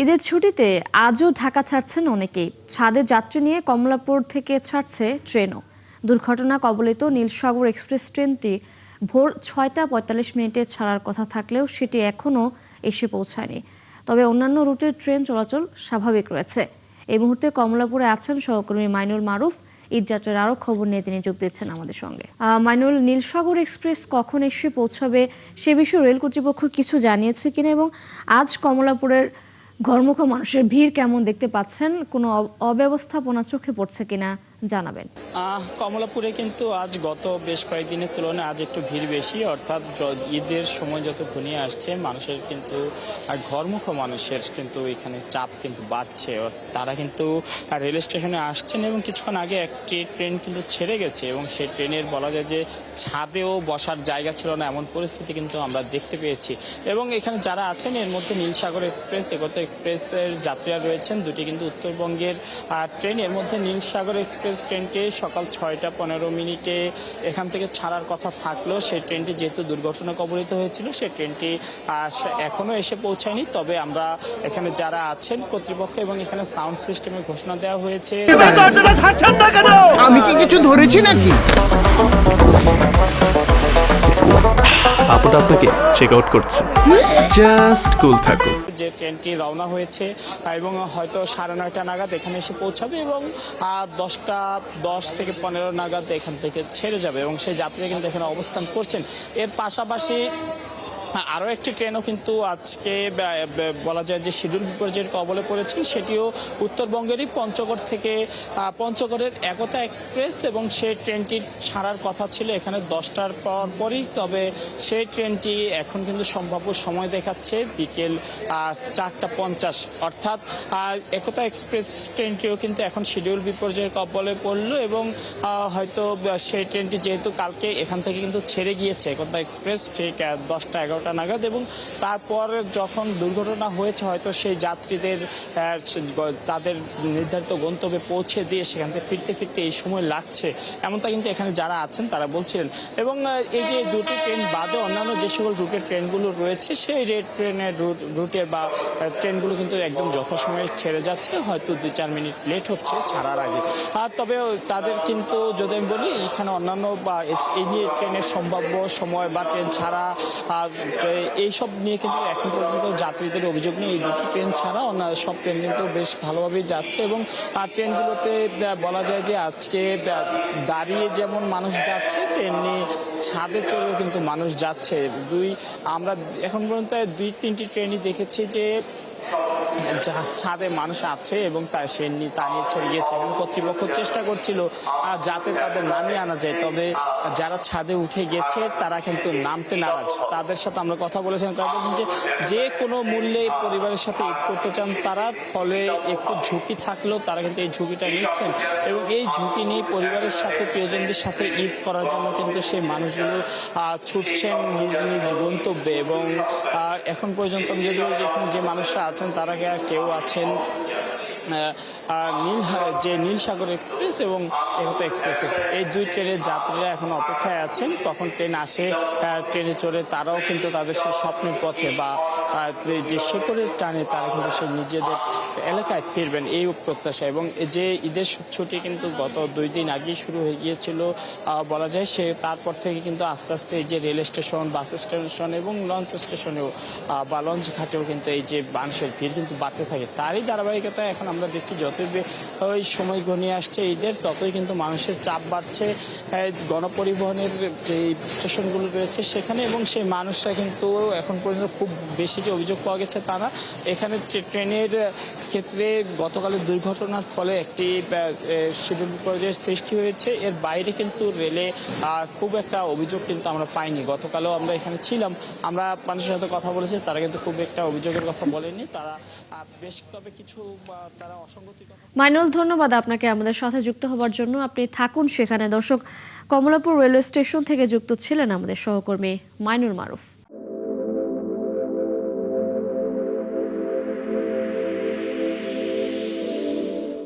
ঈদের ছুটিতে আজও ঢাকা ছাড়ছেন অনেকেই। ছাদে যাত্রী নিয়ে কমলাপুর থেকে ছাড়ছে ট্রেনও। দুর্ঘটনা কবলিত নীলসাগর এক্সপ্রেস ট্রেনটি ভোর ৬টা ৪৫ ছাড়ার কথা থাকলেও সেটি এখনও এসে পৌঁছায়নি। তবে অন্যান্য রুটের ট্রেন চলাচল স্বাভাবিক রয়েছে। এই মুহূর্তে কমলাপুরে আছেন সহকর্মী মাইনুল মারুফ। ঈদযাত্রার আরও খবর নিয়ে তিনি যোগ দিচ্ছেন আমাদের সঙ্গে। মাইনুল, নীলসাগর এক্সপ্রেস কখন এসে পৌঁছাবে সে বিষয়ে রেল কর্তৃপক্ষ কিছু জানিয়েছে কিনা, এবং আজ কমলাপুরের ঘরমুখো মানুষের ভিড় কেমন দেখতে পাচ্ছেন? কোনো অব্যবস্থাপনা চোখে পড়ছে কিনা জানাবেন। কমলাপুরে কিন্তু আজ গত বেশ কয়েকদিনের তুলনায় আজ একটু ভিড় বেশি, অর্থাৎ ঈদের সময় যত ঘনিয়ে আসছে মানুষের কিন্তু ঘরমুখো মানুষের কিন্তু এখানে চাপ কিন্তু বাড়ছে। তারা কিন্তু রেল স্টেশনে আসছেন এবং কিছুক্ষণ আগে একটি ট্রেন কিন্তু ছেড়ে গেছে এবং সেই ট্রেনের বলা যায় যে ছাদেও বসার জায়গা ছিল না, এমন পরিস্থিতি কিন্তু আমরা দেখতে পেয়েছি। এবং এখানে যারা আছেন এর মধ্যে নীলসাগর এক্সপ্রেস, এগোতা এক্সপ্রেসের যাত্রীরা রয়েছেন, দুটি কিন্তু উত্তরবঙ্গের ট্রেন। এর মধ্যে নীলসাগর এক্সপ্রেস ট্রেনটি সকাল 6টা 15 এখান থেকে ছাড়ার কথা থাকলেও সেই ট্রেনটি যেহেতু দুর্ঘটনা কবলিত হয়েছিল সেই ট্রেনটি এখনো এসে পৌঁছায়নি। তবে আমরা এখানে যারা আছেন কর্তৃপক্ষ এবং এখানে সাউন্ড সিস্টেমে ঘোষণা দেওয়া হয়েছে। আমি কি কিছু ধরেছি নাকি? আপুটা আপনাকে চেক আউট করছে, জাস্ট কুল থাকুন। যে ট্রেনটি রওনা হয়েছে এবং হয়তো 9:30 নাগাদ এখানে এসে পৌঁছাবে এবং 10টা 10 থেকে 15 নাগাদ এখান থেকে ছেড়ে যাবে এবং সেই যাত্রীরা কিন্তু এখানে অবস্থান করছেন। এর পাশাপাশি আরও একটি ট্রেনও কিন্তু আজকে বলা যায় যে শিডিউল বিপর্যয়ের কবলে পড়েছেন, সেটিও উত্তরবঙ্গেরই পঞ্চগড়ের একতা এক্সপ্রেস এবং সেই ট্রেনটির ছাড়ার কথা ছিল এখানে 10টার পরই। তবে সেই ট্রেনটি এখন কিন্তু সম্ভাব্য সময় দেখাচ্ছে বিকেল 4টা 50, অর্থাৎ একতা এক্সপ্রেস ট্রেনটিও কিন্তু এখন শিডিউল বিপর্যয়ের কবলে পড়ল এবং হয়তো সেই ট্রেনটি যেহেতু কালকে এখান থেকে কিন্তু ছেড়ে গিয়েছে একতা এক্সপ্রেস ঠিক 10টা 11টা নাগাদ, এবং তারপর যখন দুর্ঘটনা হয়েছে হয়তো সেই যাত্রীদের তাদের নির্ধারিত গন্তব্যে পৌঁছে দিয়ে সেখান থেকে ফিরতে এই সময় লাগছে, এমনটা কিন্তু এখানে যারা আছেন তারা বলছিলেন। এবং এই যে দুটি ট্রেন বাদে অন্যান্য যে সকল রুটের ট্রেনগুলো রয়েছে সেই ট্রেনের রুটে বা ট্রেনগুলো কিন্তু একদম যথাসময়ে ছেড়ে যাচ্ছে, হয়তো 2-4 মিনিট লেট হচ্ছে ছাড়ার আগে। তবে তাদের কিন্তু যদি আমি বলি এখানে অন্যান্য বা এই নিয়ে ট্রেনের সম্ভাব্য সময় বা ট্রেন ছাড়া এইসব নিয়ে কিন্তু এখন পর্যন্ত যাত্রীদের অভিযোগ নেই। এই দুটি ট্রেন ছাড়া অন্য সব ট্রেন কিন্তু বেশ ভালোভাবেই যাচ্ছে এবং ট্রেনগুলোতে বলা যায় যে আজকে দাঁড়িয়ে যেমন মানুষ যাচ্ছে তেমনি ছাদে চড়েও কিন্তু মানুষ যাচ্ছে। আমরা এখন পর্যন্ত 2-3টি ট্রেনই দেখেছি যে ছাদে মানুষ আছে এবং তা নিয়ে ছেড়ে গিয়েছে এবং কর্তৃপক্ষ চেষ্টা করছিল যাতে তাদের নামিয়ে আনা যায়। তবে যারা ছাদে উঠে গেছে তারা কিন্তু নামতে নারাজ। তাদের সাথে আমরা কথা বলেছিলাম, তারা বলছেন যে কোনো মূল্যে পরিবারের সাথে ঈদ করতে চান তারা, ফলে একটু ঝুঁকি থাকলেও তারা কিন্তু এই ঝুঁকিটা নিচ্ছেন এবং এই ঝুঁকি নিয়ে পরিবারের সাথে প্রিয়জনদের সাথে ঈদ করার জন্য কিন্তু সেই মানুষগুলো ছুটছেন নিজ নিজ গন্তব্যে। এবং এখন পর্যন্ত যদি যেখানে যে মানুষরা আছেন তারা কেউ আছেন নীলসাগর এক্সপ্রেস এবং একতা এক্সপ্রেসের এই দুই ট্রেনের যাত্রীরা এখন অপেক্ষায় আছেন কখন ট্রেন আসে, ট্রেনে চড়ে তারাও কিন্তু তাদের সেই স্বপ্নের পথে বা যে শেকড়ের টানে তারা কিন্তু সেই নিজেদের এলাকায় ফিরবেন এই প্রত্যাশা। এবং যে ঈদের ছুটি কিন্তু গত 2 দিন আগেই শুরু হয়ে গিয়েছিল বলা যায়, তারপর থেকে কিন্তু আস্তে আস্তে এই যে রেল স্টেশন, বাস স্টেশন এবং লঞ্চ স্টেশনেও বা লঞ্চ ঘাটেও কিন্তু এই যে মানুষের ভিড় কিন্তু বাড়তে থাকে। তারই ধারাবাহিকতায় এখন আমরা দেখছি যতই ওই সময় ঘনিয়ে আসছে ঈদের ততই কিন্তু মানুষের চাপ বাড়ছে গণপরিবহনের যে স্টেশনগুলো রয়েছে সেখানে, এবং সেই মানুষরা কিন্তু এখন পর্যন্ত খুব বেশি যে অভিযোগ পাওয়া গেছে তা না। এখানে ট্রেনের ক্ষেত্রে গতকালের দুর্ঘটনার ফলে একটি শিডিউল বিপর্যয়ের সৃষ্টি হয়েছে, এর বাইরে কিন্তু রেলে খুব একটা অভিযোগ কিন্তু আমরা পাইনি। গতকালও আমরা এখানে ছিলাম, আমরা মানুষের সাথে কথা বলেছি, তারা কিন্তু খুব একটা অভিযোগের কথা বলেনি। তারা বেশ তবে কিছু তারা অসঙ্গতি। মাইনুল, ধন্যবাদ আপনাকে আমাদের সাথে যুক্ত হবার জন্য। আপনি থাকুন সেখানে। দর্শক, কমলাপুর রেলওয়ে স্টেশন থেকে যুক্ত ছিলেন আমাদের সহকর্মী মাইনুল মারুফ।